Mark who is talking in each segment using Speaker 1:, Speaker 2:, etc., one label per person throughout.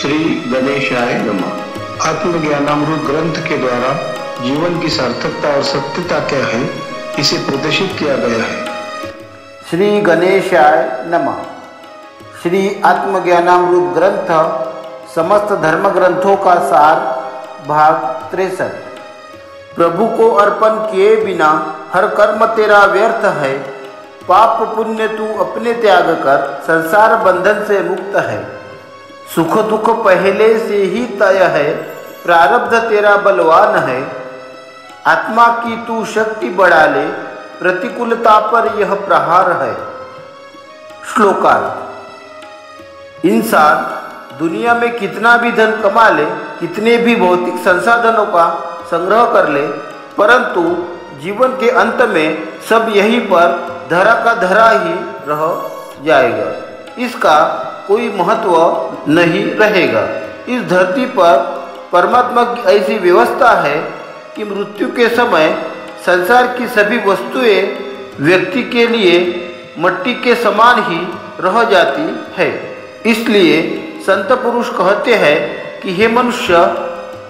Speaker 1: श्री गणेशाय नमः। आत्मज्ञानामृत ग्रंथ के द्वारा जीवन की सार्थकता और सत्यता क्या है, इसे प्रदर्शित किया गया है।
Speaker 2: श्री गणेशाय नमः। श्री आत्मज्ञानामृत ग्रंथ समस्त धर्म ग्रंथों का सार, भाग 63। प्रभु को अर्पण किए बिना हर कर्म तेरा व्यर्थ है। पाप पुण्य तू अपने त्याग कर संसार बंधन से मुक्त है। सुख दुख पहले से ही तय है, प्रारब्ध तेरा बलवान है। आत्मा की तू शक्ति बढ़ा ले, प्रतिकूलता पर यह प्रहार है। श्लोकार्थ। इंसान दुनिया में कितना भी धन कमा ले, कितने भी भौतिक संसाधनों का संग्रह कर ले, परंतु जीवन के अंत में सब यहीं पर धरा का धरा ही रह जाएगा। इसका कोई महत्व नहीं रहेगा। इस धरती पर परमात्मा की ऐसी व्यवस्था है कि मृत्यु के समय संसार की सभी वस्तुएं व्यक्ति के लिए मिट्टी के समान ही रह जाती है। इसलिए संत पुरुष कहते हैं कि हे मनुष्य,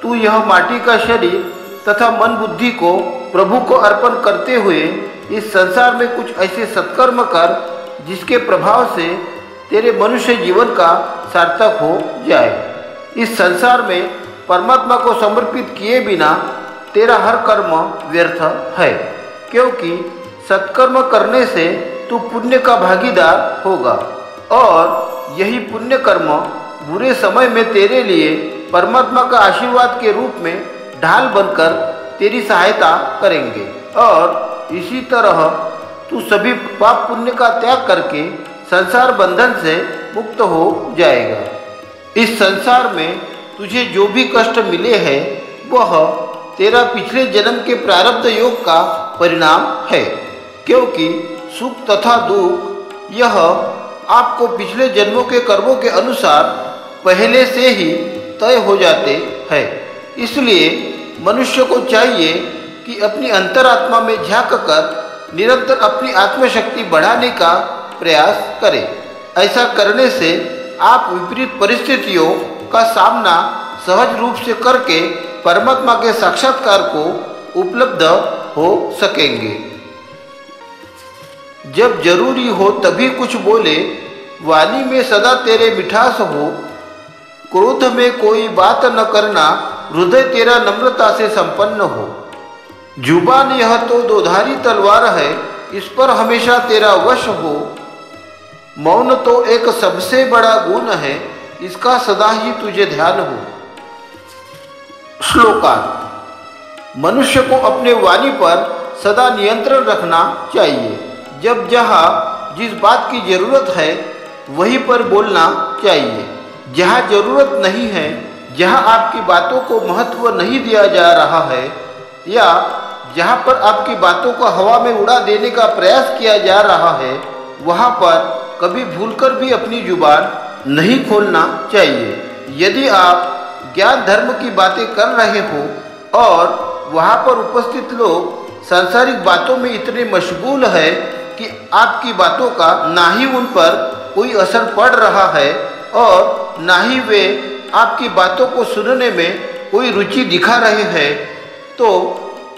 Speaker 2: तू यह माटी का शरीर तथा मन बुद्धि को प्रभु को अर्पण करते हुए इस संसार में कुछ ऐसे सत्कर्म कर जिसके प्रभाव से तेरे मनुष्य जीवन का सार्थक हो जाए। इस संसार में परमात्मा को समर्पित किए बिना तेरा हर कर्म व्यर्थ है, क्योंकि सत्कर्म करने से तू पुण्य का भागीदार होगा और यही पुण्य कर्म बुरे समय में तेरे लिए परमात्मा का आशीर्वाद के रूप में ढाल बनकर तेरी सहायता करेंगे। और इसी तरह तू सभी पाप पुण्य का त्याग करके संसार बंधन से मुक्त हो जाएगा। इस संसार में तुझे जो भी कष्ट मिले हैं वह तेरा पिछले जन्म के प्रारब्ध योग का परिणाम है, क्योंकि सुख तथा दुख यह आपको पिछले जन्मों के कर्मों के अनुसार पहले से ही तय हो जाते हैं। इसलिए मनुष्य को चाहिए कि अपनी अंतरात्मा में झांक कर निरंतर अपनी आत्मशक्ति बढ़ाने का प्रयास करें। ऐसा करने से आप विपरीत परिस्थितियों का सामना सहज रूप से करके परमात्मा के साक्षात्कार को उपलब्ध हो सकेंगे। जब जरूरी हो तभी कुछ बोले, वाणी में सदा तेरे मिठास हो। क्रोध में कोई बात न करना, हृदय तेरा नम्रता से संपन्न हो। जुबान यह तो दोधारी तलवार है, इस पर हमेशा तेरा वश हो। मौन तो एक सबसे बड़ा गुण है, इसका सदा ही तुझे ध्यान हो। श्लोकार्थ। मनुष्य को अपने वाणी पर सदा नियंत्रण रखना चाहिए। जब जहाँ जिस बात की जरूरत है वहीं पर बोलना चाहिए। जहाँ जरूरत नहीं है, जहाँ आपकी बातों को महत्व नहीं दिया जा रहा है या जहाँ पर आपकी बातों को हवा में उड़ा देने का प्रयास किया जा रहा है, वहाँ पर कभी भूलकर भी अपनी जुबान नहीं खोलना चाहिए। यदि आप ज्ञान धर्म की बातें कर रहे हो और वहाँ पर उपस्थित लोग सांसारिक बातों में इतने मशगूल है कि आपकी बातों का ना ही उन पर कोई असर पड़ रहा है और ना ही वे आपकी बातों को सुनने में कोई रुचि दिखा रहे हैं, तो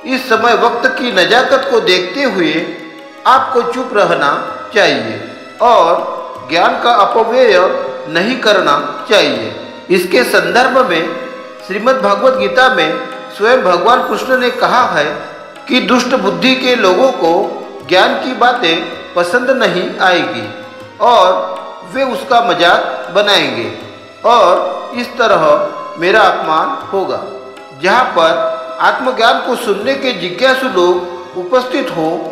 Speaker 2: इस समय वक्त की नजाकत को देखते हुए आपको चुप रहना चाहिए और ज्ञान का अपव्यय नहीं करना चाहिए। इसके संदर्भ में श्रीमद् भगवद गीता में स्वयं भगवान कृष्ण ने कहा है कि दुष्ट बुद्धि के लोगों को ज्ञान की बातें पसंद नहीं आएगी और वे उसका मजाक बनाएंगे और इस तरह मेरा अपमान होगा। जहाँ पर आत्मज्ञान को सुनने के जिज्ञासु लोग उपस्थित हो,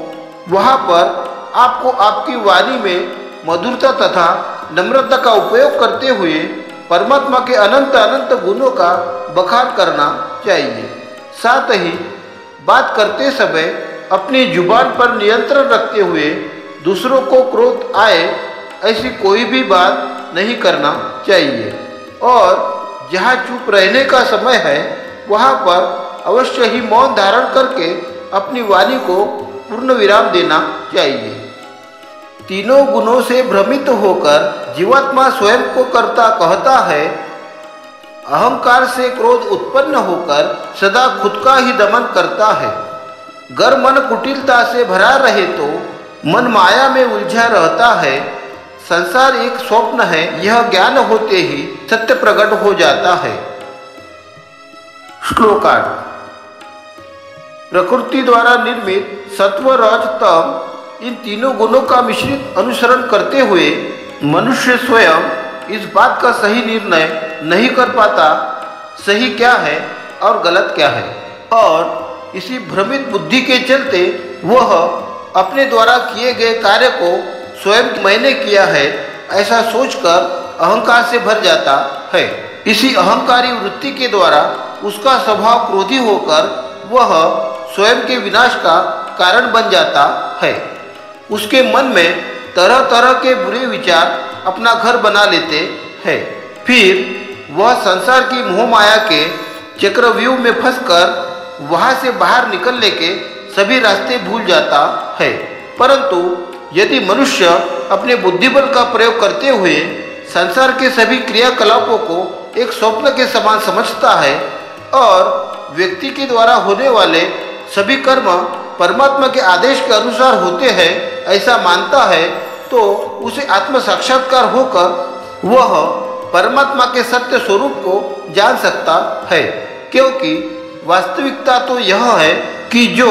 Speaker 2: वहाँ पर आपको आपकी वाणी में मधुरता तथा नम्रता का उपयोग करते हुए परमात्मा के अनंत अनंत गुणों का बखान करना चाहिए। साथ ही बात करते समय अपनी जुबान पर नियंत्रण रखते हुए दूसरों को क्रोध आए ऐसी कोई भी बात नहीं करना चाहिए और जहाँ चुप रहने का समय है वहाँ पर अवश्य ही मौन धारण करके अपनी वाणी को पूर्ण विराम देना चाहिए। तीनों गुणों से भ्रमित होकर जीवात्मा स्वयं को कर्ता कहता है, अहंकार से क्रोध उत्पन्न होकर सदा खुद का ही दमन करता है। अगर मन कुटिलता से भरा रहे तो मन माया में उलझा रहता है। संसार एक स्वप्न है, यह ज्ञान होते ही सत्य प्रकट हो जाता है। श्लोकार्थ। प्रकृति द्वारा निर्मित सत्व, रज, तम इन तीनों गुणों का मिश्रित अनुसरण करते हुए मनुष्य स्वयं इस बात का सही निर्णय नहीं कर पाता सही क्या है और गलत क्या है, और इसी भ्रमित बुद्धि के चलते वह अपने द्वारा किए गए कार्य को स्वयं मैंने किया है ऐसा सोचकर अहंकार से भर जाता है। इसी अहंकारी वृत्ति के द्वारा उसका स्वभाव क्रोधी होकर वह स्वयं के विनाश का कारण बन जाता है। उसके मन में तरह तरह के बुरे विचार अपना घर बना लेते हैं। फिर वह संसार की मोह माया के चक्रव्यूह में फंसकर वहां से बाहर निकलने के सभी रास्ते भूल जाता है। परंतु यदि मनुष्य अपने बुद्धिबल का प्रयोग करते हुए संसार के सभी क्रियाकलापों को एक स्वप्न के समान समझता है और व्यक्ति के द्वारा होने वाले सभी कर्म परमात्मा के आदेश के अनुसार होते हैं ऐसा मानता है, तो उसे आत्म साक्षात्कार होकर वह परमात्मा के सत्य स्वरूप को जान सकता है। क्योंकि वास्तविकता तो यह है कि जो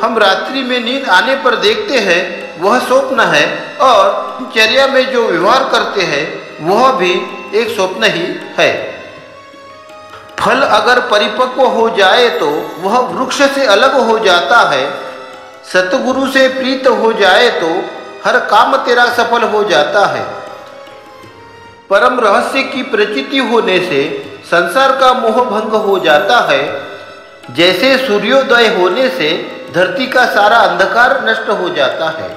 Speaker 2: हम रात्रि में नींद आने पर देखते हैं वह स्वप्न है, और दिनचर्या में जो व्यवहार करते हैं वह भी एक स्वप्न ही है। फल अगर परिपक्व हो जाए तो वह वृक्ष से अलग हो जाता है। सतगुरु से प्रीत हो जाए तो हर काम तेरा सफल हो जाता है। परम रहस्य की प्रचिति होने से संसार का मोह भंग हो जाता है। जैसे सूर्योदय होने से धरती का सारा अंधकार नष्ट हो जाता है।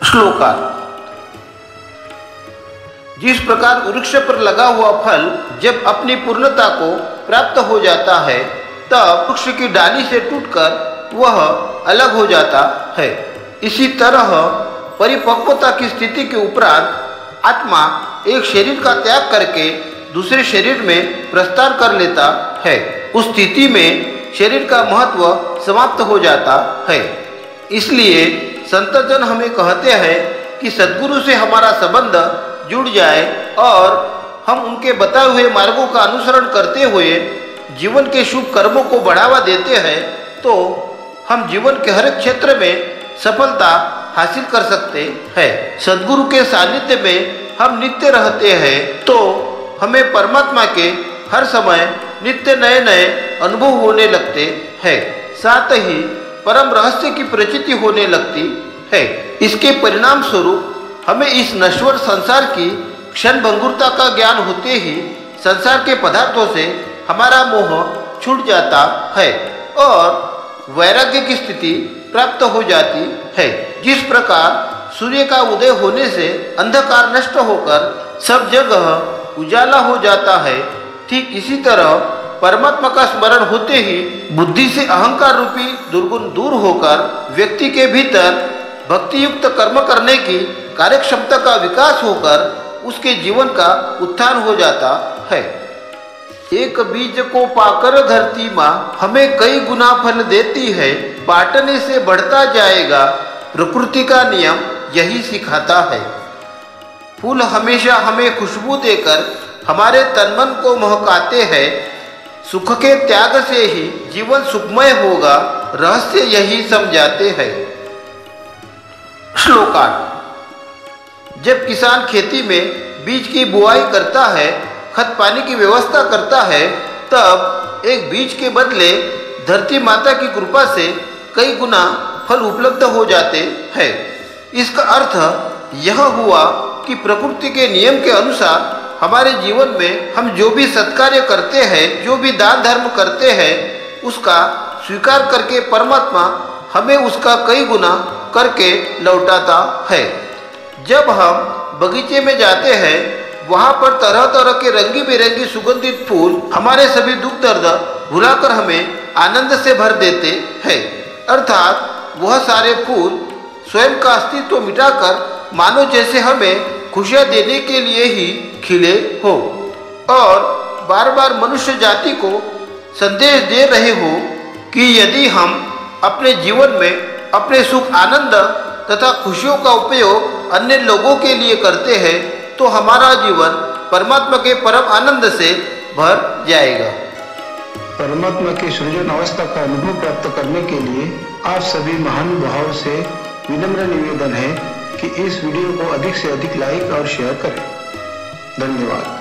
Speaker 2: श्लोकार्थ। जिस प्रकार वृक्ष पर लगा हुआ फल जब अपनी पूर्णता को प्राप्त हो जाता है तब वृक्ष की डाली से टूटकर वह अलग हो जाता है, इसी तरह परिपक्वता की स्थिति के उपरांत आत्मा एक शरीर का त्याग करके दूसरे शरीर में प्रस्थान कर लेता है। उस स्थिति में शरीर का महत्व समाप्त हो जाता है। इसलिए संतजन हमें कहते हैं कि सद्गुरु से हमारा संबंध जुड़ जाए और हम उनके बताए हुए मार्गों का अनुसरण करते हुए जीवन के शुभ कर्मों को बढ़ावा देते हैं तो हम जीवन के हर क्षेत्र में सफलता हासिल कर सकते हैं। सद्गुरु के सानिध्य में हम नित्य रहते हैं तो हमें परमात्मा के हर समय नित्य नए नए अनुभव होने लगते हैं, साथ ही परम रहस्य की प्रचिति होने लगती है। इसके परिणाम स्वरूप हमें इस नश्वर संसार की क्षण भंगुरता का ज्ञान होते ही संसार के पदार्थों से हमारा मोह छूट जाता है और वैराग्य की स्थिति प्राप्त हो जाती है। जिस प्रकार सूर्य का उदय होने से अंधकार नष्ट होकर सब जगह उजाला हो जाता है, ठीक इसी तरह परमात्मा का स्मरण होते ही बुद्धि से अहंकार रूपी दुर्गुण दूर होकर व्यक्ति के भीतर भक्ति युक्त कर्म करने की कार्यक्षमता का विकास होकर उसके जीवन का उत्थान हो जाता है। एक बीज को पाकर धरती माँ हमें कई गुना फल देती है, बांटने से बढ़ता जाएगा, प्रकृति का नियम यही सिखाता है। फूल हमेशा हमें खुशबू देकर हमारे तन मन को महकाते हैं, सुख के त्याग से ही जीवन सुखमय होगा, रहस्य यही समझाते हैं। श्लोकार्थ। जब किसान खेती में बीज की बुआई करता है, खत पानी की व्यवस्था करता है, तब एक बीज के बदले धरती माता की कृपा से कई गुना फल उपलब्ध हो जाते हैं। इसका अर्थ यह हुआ कि प्रकृति के नियम के अनुसार हमारे जीवन में हम जो भी सत्कार्य करते हैं, जो भी दान धर्म करते हैं, उसका स्वीकार करके परमात्मा हमें उसका कई गुना करके लौटाता है। जब हम बगीचे में जाते हैं वहाँ पर तरह तरह के रंगी बिरंगी सुगंधित फूल हमारे सभी दुख दर्द भुलाकर हमें आनंद से भर देते हैं। अर्थात वह सारे फूल स्वयं का अस्तित्व मिटाकर मानो जैसे हमें खुशियाँ देने के लिए ही खिले हो। और बार बार मनुष्य जाति को संदेश दे रहे हो कि यदि हम अपने जीवन में अपने सुख आनंद तथा खुशियों का उपयोग अन्य लोगों के लिए करते हैं तो हमारा जीवन परमात्मा के परम आनंद से भर जाएगा।
Speaker 1: परमात्मा की सृजन अवस्था का अनुभव प्राप्त करने के लिए आप सभी महानुभावों से विनम्र निवेदन है कि इस वीडियो को अधिक से अधिक लाइक और शेयर करें। धन्यवाद।